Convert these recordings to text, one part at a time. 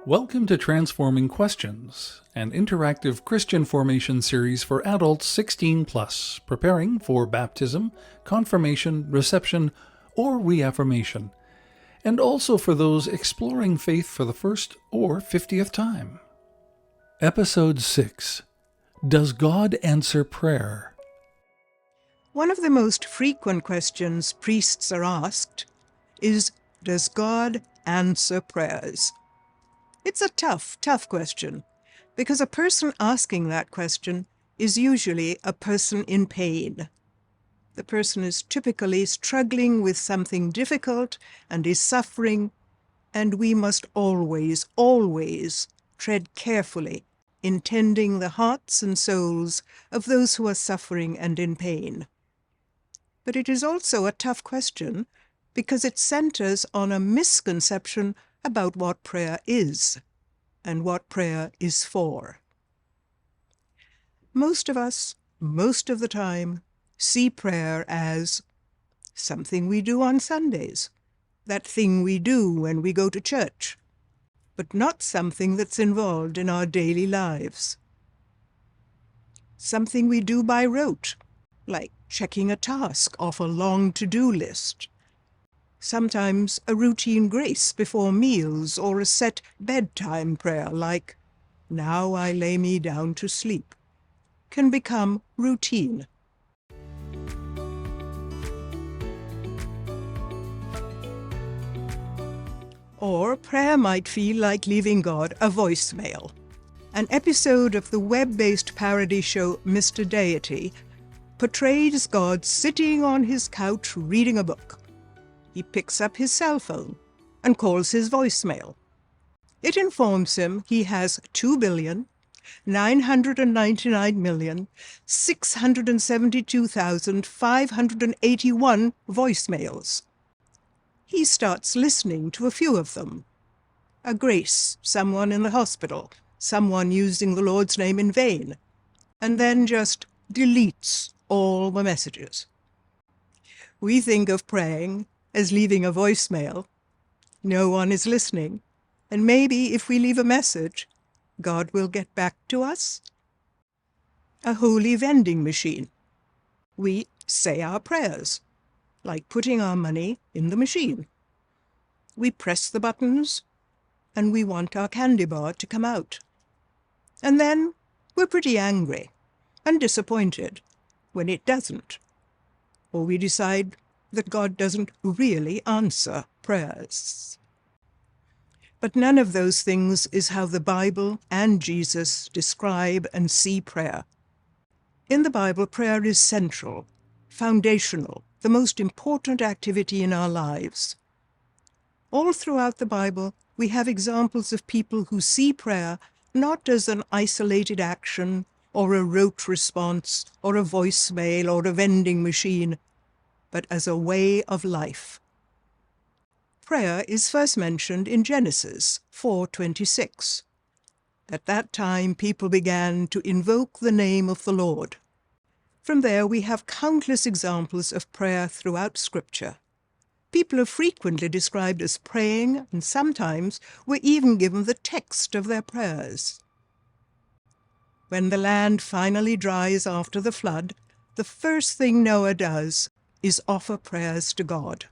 Welcome to Transforming Questions, an interactive Christian formation series for adults 16 plus, preparing for baptism, confirmation, reception, or reaffirmation, and also for those exploring faith for the first or 50th time. Episode 6. Does God answer prayer? One of the most frequent questions priests are asked is, does God answer prayers? It's a tough question, because a person asking that question is usually a person in pain. The person is typically struggling with something difficult and is suffering, and we must always tread carefully in tending the hearts and souls of those who are suffering and in pain. But it is also a tough question because it centers on a misconception about what prayer is and what prayer is for. Most of us, most of the time, see prayer as something we do on Sundays, that thing we do when we go to church, but not something that's involved in our daily lives. Something we do by rote, like checking a task off a long to-do list. Sometimes a routine grace before meals or a set bedtime prayer like, "Now I lay me down to sleep," can become routine. Or prayer might feel like leaving God a voicemail. An episode of the web-based parody show Mr. Deity portrays God sitting on his couch reading a book. He picks up his cell phone and calls his voicemail. It informs him he has 2,999,672,581 voicemails. He starts listening to a few of them. A grace, someone in the hospital, someone using the Lord's name in vain, and then just deletes all the messages. We think of praying as leaving a voicemail. No one is listening, and maybe if we leave a message, God will get back to us. A holy vending machine. We say our prayers, like putting our money in the machine. We press the buttons, and we want our candy bar to come out. And then we're pretty angry and disappointed when it doesn't, or we decide that God doesn't really answer prayers. But none of those things is how the Bible and Jesus describe and see prayer. In the Bible, prayer is central, foundational, the most important activity in our lives. All throughout the Bible, we have examples of people who see prayer not as an isolated action or a rote response or a voicemail or a vending machine, but as a way of life. Prayer is first mentioned in Genesis 4:26. At that time, people began to invoke the name of the Lord. From there, we have countless examples of prayer throughout Scripture. People are frequently described as praying, and sometimes were even given the text of their prayers. When the land finally dries after the flood, the first thing Noah does is offer prayers to God.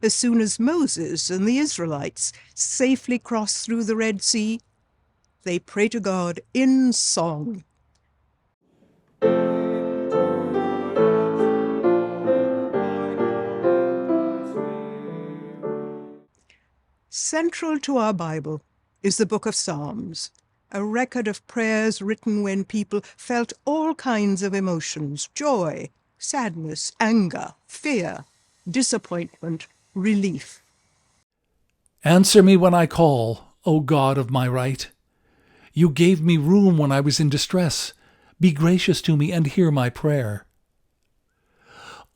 As soon as Moses and the Israelites safely cross through the Red Sea, they pray to God in song. Central to our Bible is the book of Psalms, a record of prayers written when people felt all kinds of emotions: joy, sadness, anger, fear, disappointment, relief. Answer me when I call, O God of my right. You gave me room when I was in distress. Be gracious to me and hear my prayer.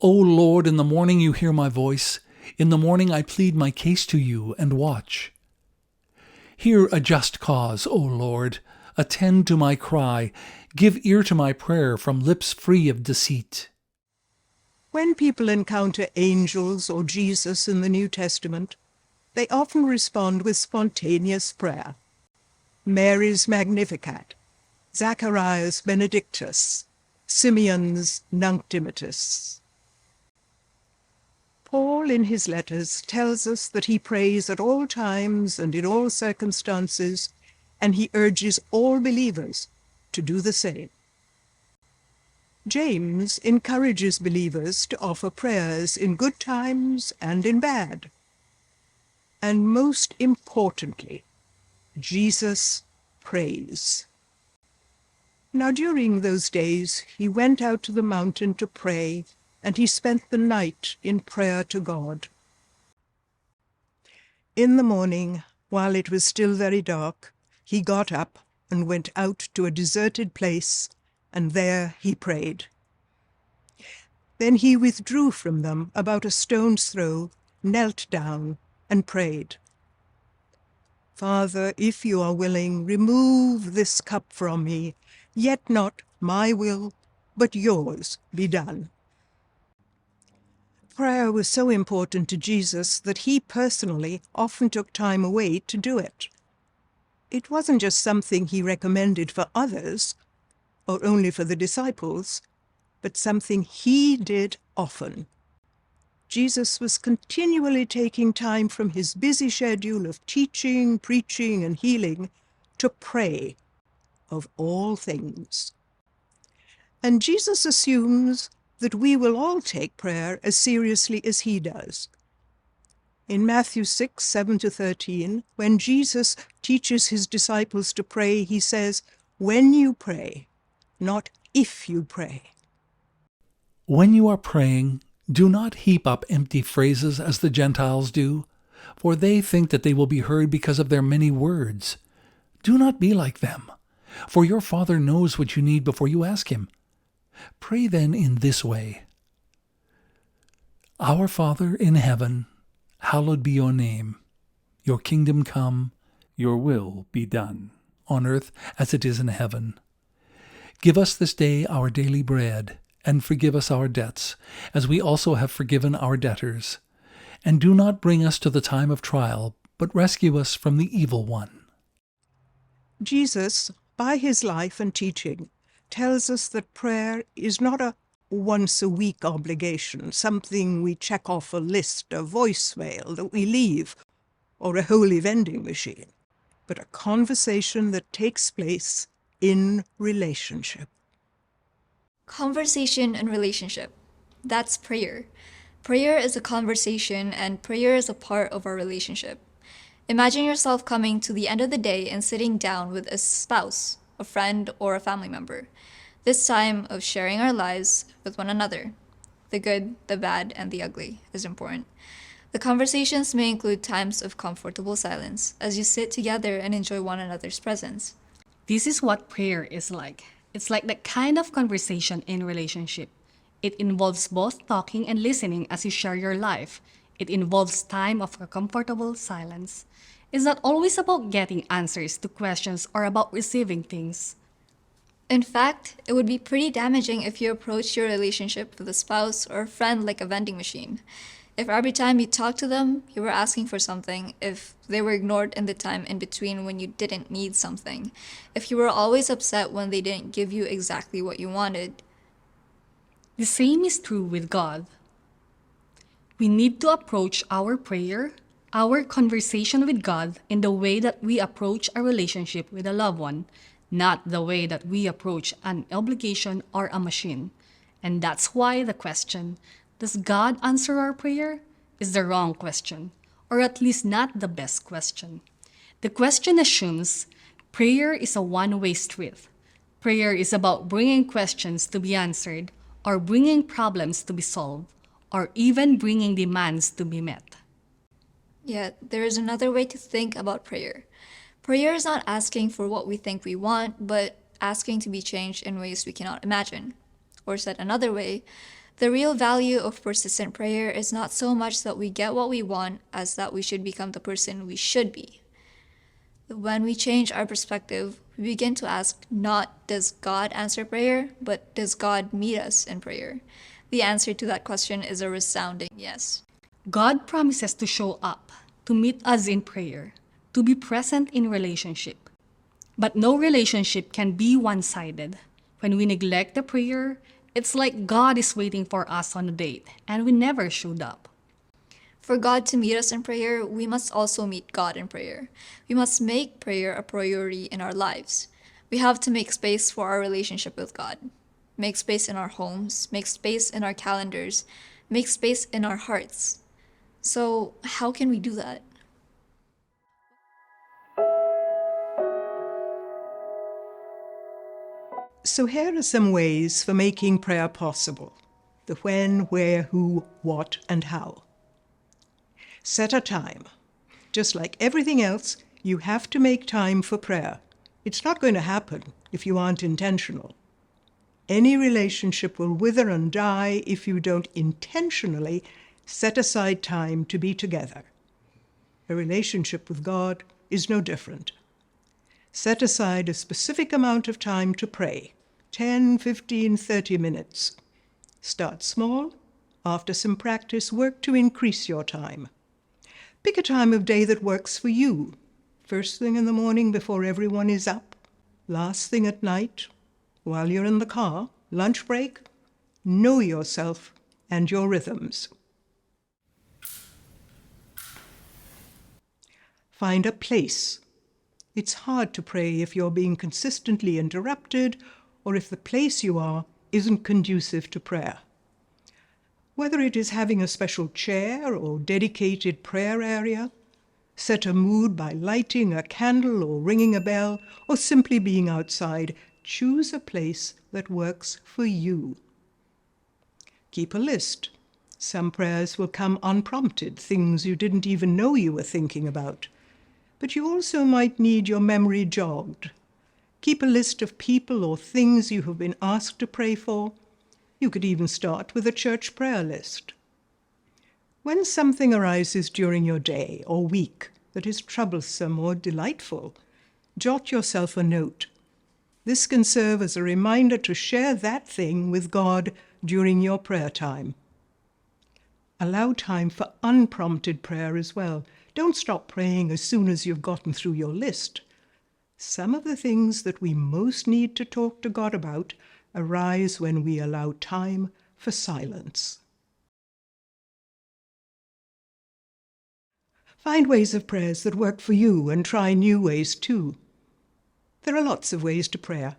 O Lord, in the morning you hear my voice. In the morning I plead my case to you and watch. Hear a just cause, O Lord. Attend to my cry. Give ear to my prayer from lips free of deceit. When people encounter angels or Jesus in the New Testament, They often respond with spontaneous prayer. Mary's Magnificat, Zacharias Benedictus, Simeon's Nunc Dimittis. Paul, in his letters, tells us that he prays at all times and in all circumstances, and he urges all believers to do the same. James encourages believers to offer prayers in good times and in bad. And most importantly, Jesus prays. Now during those days he went out to the mountain to pray, and he spent the night in prayer to God. In the morning, while it was still very dark, he got up and went out to a deserted place, and there he prayed. Then he withdrew from them about a stone's throw, knelt down, and prayed. Father, if you are willing, remove this cup from me, yet not my will, but yours be done. Prayer was so important to Jesus that he personally often took time away to do it. It wasn't just something he recommended for others, or only for the disciples, but something he did often. Jesus was continually taking time from his busy schedule of teaching, preaching, and healing to pray, of all things. And Jesus assumes that we will all take prayer as seriously as he does. In Matthew 6, 7-13, when Jesus teaches his disciples to pray, he says, "When you pray, not if you pray." When you are praying, do not heap up empty phrases as the Gentiles do, for they think that they will be heard because of their many words. Do not be like them, for your Father knows what you need before you ask him. Pray then in this way: Our Father in heaven, hallowed be your name. Your kingdom come, your will be done, on earth as it is in heaven. Give us this day our daily bread, and forgive us our debts, as we also have forgiven our debtors. And do not bring us to the time of trial, but rescue us from the evil one. Jesus, by his life and teaching, tells us that prayer is not a once-a-week obligation, something we check off a list, a voicemail that we leave, or a holy vending machine, but a conversation that takes place in relationship. Conversation and relationship. That's prayer. Prayer is a conversation, and prayer is a part of our relationship. Imagine yourself coming to the end of the day and sitting down with a spouse, a friend, or a family member. This time of sharing our lives with one another, the good, the bad, and the ugly, is important. The conversations may include times of comfortable silence as you sit together and enjoy one another's presence. This is what prayer is like. It's like the kind of conversation in relationship. It involves both talking and listening as you share your life. It involves time of a comfortable silence. It's not always about getting answers to questions or about receiving things. In fact, it would be pretty damaging if you approach your relationship with a spouse or a friend like a vending machine. If every time you talked to them, you were asking for something, if they were ignored in the time in between when you didn't need something, if you were always upset when they didn't give you exactly what you wanted. The same is true with God. We need to approach our prayer, our conversation with God, in the way that we approach a relationship with a loved one, not the way that we approach an obligation or a machine. And that's why the question, does God answer our prayer, is the wrong question, or at least not the best question. The question assumes prayer is a one-way street. Prayer is about bringing questions to be answered, or bringing problems to be solved, or even bringing demands to be met. Yet, there is another way to think about prayer. Prayer is not asking for what we think we want, but asking to be changed in ways we cannot imagine. Or said another way, the real value of persistent prayer is not so much that we get what we want as that we should become the person we should be. When we change our perspective, we begin to ask not does God answer prayer, but does God meet us in prayer? The answer to that question is a resounding yes. God promises to show up. to meet us in prayer, to be present in relationship. But no relationship can be one-sided. When we neglect the prayer, it's like God is waiting for us on a date and we never showed up. For God to meet us in prayer, we must also meet God in prayer. We must make prayer a priority in our lives. We have to make space for our relationship with God. Make space in our homes, make space in our calendars, make space in our hearts. So, how can we do that? So here are some ways for making prayer possible: the when, where, who, what, and how. Set a time. Just like everything else, you have to make time for prayer. It's not going to happen if you aren't intentional. Any relationship will wither and die if you don't intentionally set aside time to be together. A relationship with God is no different. Set aside a specific amount of time to pray, 10, 15, 30 minutes. Start small. After some practice, work to increase your time. Pick a time of day that works for you. First thing in the morning before everyone is up, last thing at night, while you're in the car, lunch break. Know yourself and your rhythms. Find a place. It's hard to pray if you're being consistently interrupted or if the place you are isn't conducive to prayer. Whether it is having a special chair or dedicated prayer area, set a mood by lighting a candle or ringing a bell, or simply being outside, choose a place that works for you. Keep a list. Some prayers will come unprompted, things you didn't even know you were thinking about. But you also might need your memory jogged. Keep a list of people or things you have been asked to pray for. You could even start with a church prayer list. When something arises during your day or week that is troublesome or delightful, jot yourself a note. This can serve as a reminder to share that thing with God during your prayer time. Allow time for unprompted prayer as well. Don't stop praying as soon as you've gotten through your list. Some of the things that we most need to talk to God about arise when we allow time for silence. Find ways of prayers that work for you and try new ways too. There are lots of ways to prayer.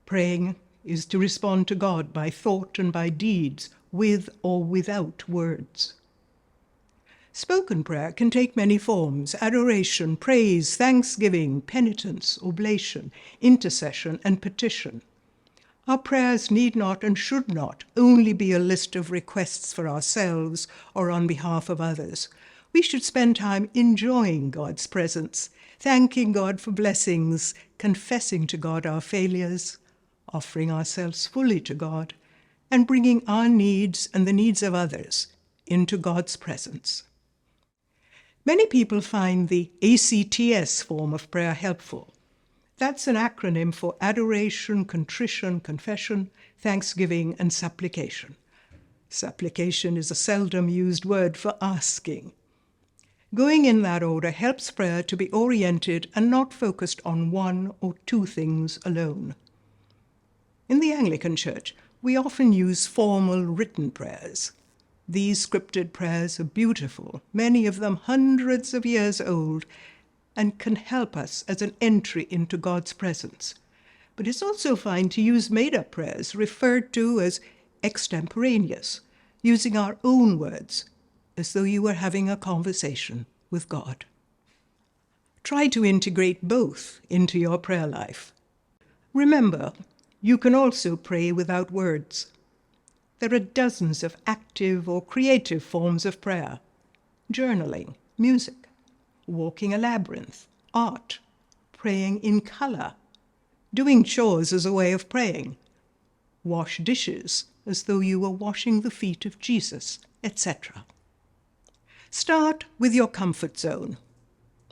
Praying is to respond to God by thought and by deeds, with or without words. Spoken prayer can take many forms: adoration, praise, thanksgiving, penitence, oblation, intercession, and petition. Our prayers need not and should not only be a list of requests for ourselves or on behalf of others. We should spend time enjoying God's presence, thanking God for blessings, confessing to God our failures, offering ourselves fully to God, and bringing our needs and the needs of others into God's presence. Many people find the ACTS form of prayer helpful. That's an acronym for adoration, contrition, confession, thanksgiving, and supplication. Supplication is a seldom used word for asking. Going in that order helps prayer to be oriented and not focused on one or two things alone. In the Anglican Church, we often use formal written prayers. These scripted prayers are beautiful, many of them hundreds of years old, and can help us as an entry into God's presence. But it's also fine to use made-up prayers referred to as extemporaneous, using our own words, as though you were having a conversation with God. Try to integrate both into your prayer life. Remember, you can also pray without words. There are dozens of active or creative forms of prayer: journaling, music, walking a labyrinth, art, praying in color, doing chores as a way of praying, wash dishes as though you were washing the feet of Jesus, etc. Start with your comfort zone.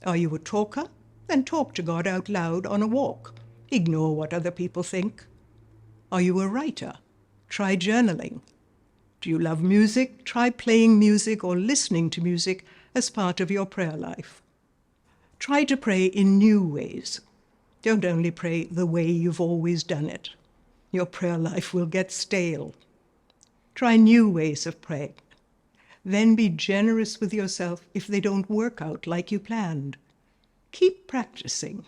Are you a talker? Then talk to God out loud on a walk. Ignore what other people think. Are you a writer? Try journaling. Do you love music? Try playing music or listening to music as part of your prayer life. Try to pray in new ways. Don't only pray the way you've always done it. Your prayer life will get stale. Try new ways of praying. Then be generous with yourself if they don't work out like you planned. Keep practicing.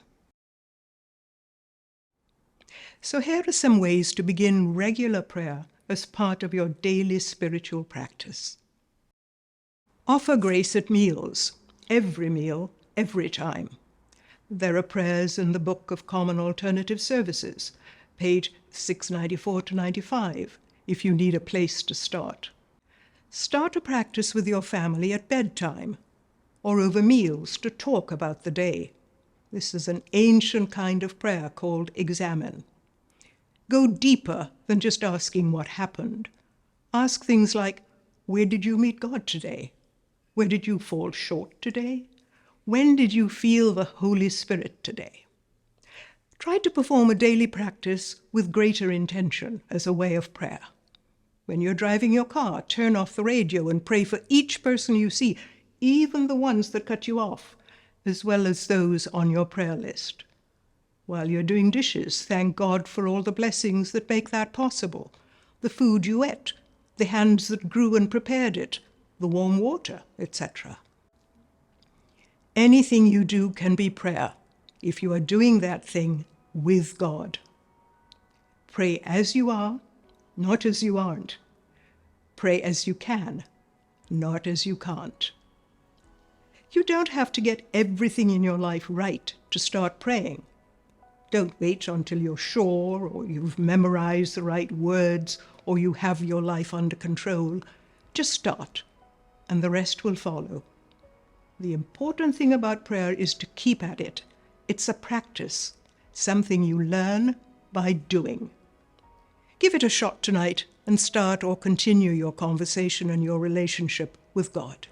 So here are some ways to begin regular prayer as part of your daily spiritual practice. Offer grace at meals, every meal, every time. There are prayers in the Book of Common Alternative Services, page 694 to 95, if you need a place to start. Start a practice with your family at bedtime, or over meals to talk about the day. This is an ancient kind of prayer called examen. Go deeper than just asking what happened. Ask things like, where did you meet God today? Where did you fall short today? When did you feel the Holy Spirit today? Try to perform a daily practice with greater intention as a way of prayer. When you're driving your car, turn off the radio and pray for each person you see, even the ones that cut you off, as well as those on your prayer list. While you're doing dishes, thank God for all the blessings that make that possible. The food you ate, the hands that grew and prepared it, the warm water, etc. Anything you do can be prayer if you are doing that thing with God. Pray as you are, not as you aren't. Pray as you can, not as you can't. You don't have to get everything in your life right to start praying. Don't wait until you're sure, or you've memorized the right words, or you have your life under control. Just start, and the rest will follow. The important thing about prayer is to keep at it. It's a practice, something you learn by doing. Give it a shot tonight and start or continue your conversation and your relationship with God.